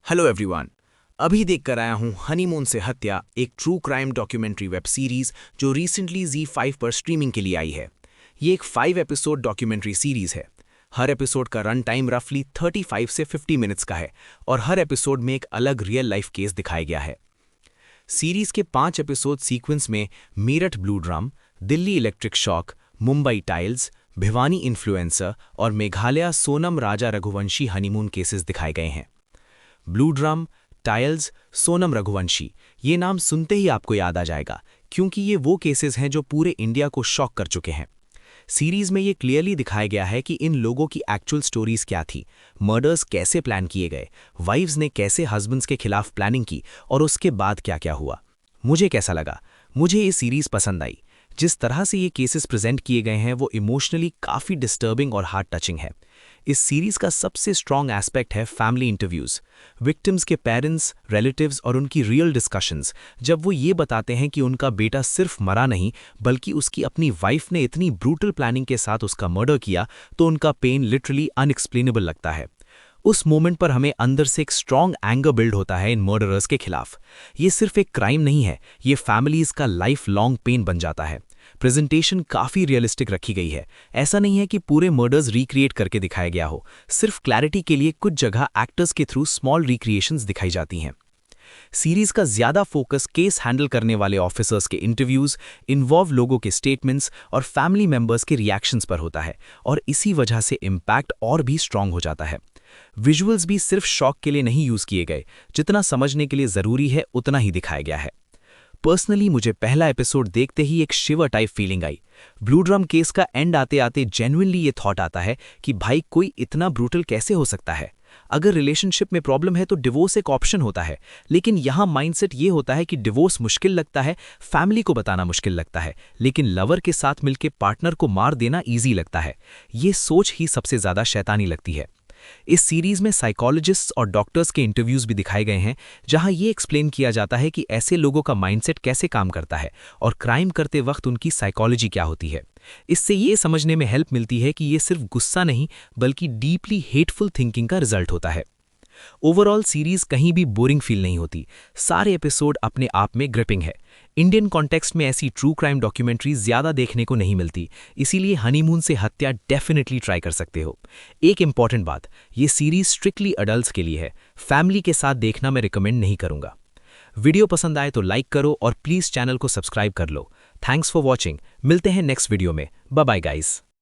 Hello everyone. अभी देख कर आया हूँ हनीमून से हत्या, एक true crime documentary web series जो रिसेंटली Z5 पर स्ट्रीमिंग के लिए आई है। ये एक 5 एपिसोड डॉक्यूमेंट्री सीरीज है। हर एपिसोड का रन टाइम रफली 35 से 50 मिनट्स का है और हर एपिसोड में एक अलग रियल लाइफ केस दिखाया गया है। सीरीज के 5 एपिसोड सीक्वेंस में Meerut blue drum, Delhi electric shock, Mumbai tiles, Bhiwani influencer और मेघालय सोनम राजा रघुवंशी हनीमून केसेस दिखाए गए हैं। Blue drum, tiles, Sonam Raghuvanshi, ये नाम सुनते ही आपको याद आ जाएगा क्योंकि ये वो केसेस हैं जो पूरे इंडिया को शॉक कर चुके हैं। सीरीज में ये क्लियरली दिखाया गया है कि इन लोगों की एक्चुअल स्टोरीज क्या थी, मर्डर्स कैसे प्लान किए गए, वाइव्स ने कैसे हस्बैंड्स के खिलाफ प्लानिंग की और उसके बाद क्या क्या हुआ। मुझे कैसा लगा? मुझे ये सीरीज पसंद आई। जिस तरह से ये केसेस प्रेजेंट किए गए हैं वो इमोशनली काफ़ी डिस्टर्बिंग और हार्ट टचिंग है। इस सीरीज का सबसे स्ट्रॉन्ग एस्पेक्ट है फैमिली इंटरव्यूज। विक्टिम्स के पेरेंट्स, रिलेटिव्स और उनकी रियल डिस्कशंस, जब वो ये बताते हैं कि उनका बेटा सिर्फ मरा नहीं बल्कि उसकी अपनी वाइफ ने इतनी ब्रूटल प्लानिंग के साथ उसका मर्डर किया, तो उनका पेन लिटरली अनएक्सप्लेनेबल लगता है। उस मोमेंट पर हमें अंदर से एक स्ट्रॉन्ग एंगर बिल्ड होता है इन मर्डरर्स के खिलाफ। ये सिर्फ एक क्राइम नहीं है, ये फैमिलीज का लाइफ लॉन्ग पेन बन जाता है। प्रेजेंटेशन काफ़ी रियलिस्टिक रखी गई है। ऐसा नहीं है कि पूरे मर्डर्स रिक्रिएट करके दिखाया गया हो, सिर्फ क्लैरिटी के लिए कुछ जगह एक्टर्स के थ्रू स्मॉल रिक्रिएशंस दिखाई जाती हैं। सीरीज का ज्यादा फोकस केस हैंडल करने वाले ऑफिसर्स के इंटरव्यूज, इन्वॉल्व लोगों के स्टेटमेंट्स और फैमिली मेंबर्स के रिएक्शंस पर होता है और इसी वजह से इम्पैक्ट और भी स्ट्रांग हो जाता है। विजुअल्स भी सिर्फ शॉक के लिए नहीं यूज किए गए, जितना समझने के लिए जरूरी है उतना ही दिखाया गया है। पर्सनली मुझे पहला एपिसोड देखते ही एक शिवर टाइप फीलिंग आई। ब्लू ड्रम केस का एंड आते आते जेन्युइनली ये थॉट आता है कि भाई कोई इतना ब्रूटल कैसे हो सकता है। अगर रिलेशनशिप में प्रॉब्लम है तो डिवोर्स एक ऑप्शन होता है, लेकिन यहाँ माइंडसेट ये होता है कि डिवोर्स मुश्किल लगता है, फैमिली को बताना मुश्किल लगता है, लेकिन लवर के साथ मिलकर पार्टनर को मार देना ईजी लगता है। ये सोच ही सबसे ज्यादा शैतानी लगती है। इस सीरीज में साइकोलॉजिस्ट्स और डॉक्टर्स के इंटरव्यूज भी दिखाए गए हैं, जहां ये एक्सप्लेन किया जाता है कि ऐसे लोगों का माइंडसेट कैसे काम करता है और क्राइम करते वक्त उनकी साइकोलॉजी क्या होती है। इससे ये समझने में हेल्प मिलती है कि ये सिर्फ गुस्सा नहीं बल्कि डीपली हेटफुल थिंकिंग का रिजल्ट होता है। ओवरऑल सीरीज कहीं भी बोरिंग फील नहीं होती। सारे एपिसोड अपने आप में ग्रिपिंग है। इंडियन कॉन्टेक्स्ट में ऐसी ट्रू क्राइम डॉक्यूमेंट्रीज ज्यादा देखने को नहीं मिलती, इसीलिए हनीमून से हत्या डेफिनेटली ट्राई कर सकते हो। एक इंपॉर्टेंट बात, ये सीरीज स्ट्रिक्टली अडल्ट्स के लिए है, फैमिली के साथ देखना मैं रिकमेंड नहीं करूंगा। वीडियो पसंद आए तो लाइक करो और प्लीज चैनल को सब्सक्राइब कर लो। Thanks for watching. मिलते हैं नेक्स्ट वीडियो में। Bye bye guys.